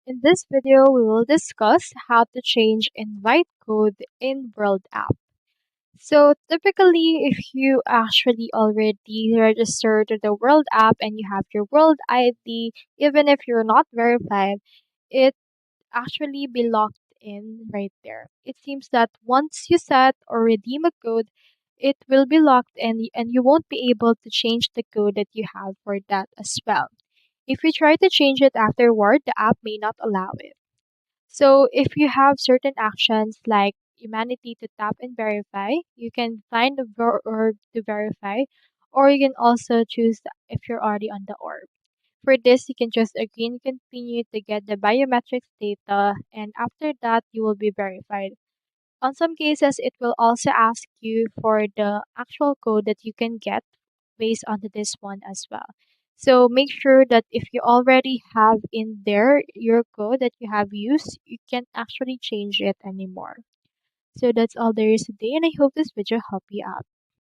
In this video, we will discuss how to change invite code in World app. So typically, if you actually already registered to the World app and you have your World ID, even if you're not verified, it actually be locked in right there. It seems that once you set or redeem a code, it will be locked and you won't be able to change the code that you have for that as well. If you try to change it afterward, the app may not allow it. So if you have certain actions like humanity to tap and verify, you can find the orb to verify, or you can also choose if you're already on the orb. For this, you can just agree and continue to get the biometrics data, and after that, you will be verified. On some cases, it will also ask you for the actual code that you can get based on this one as well. So make sure that if you already have in there your code that you have used, you can't actually change it anymore. So that's all there is today, and I hope this video helped you out.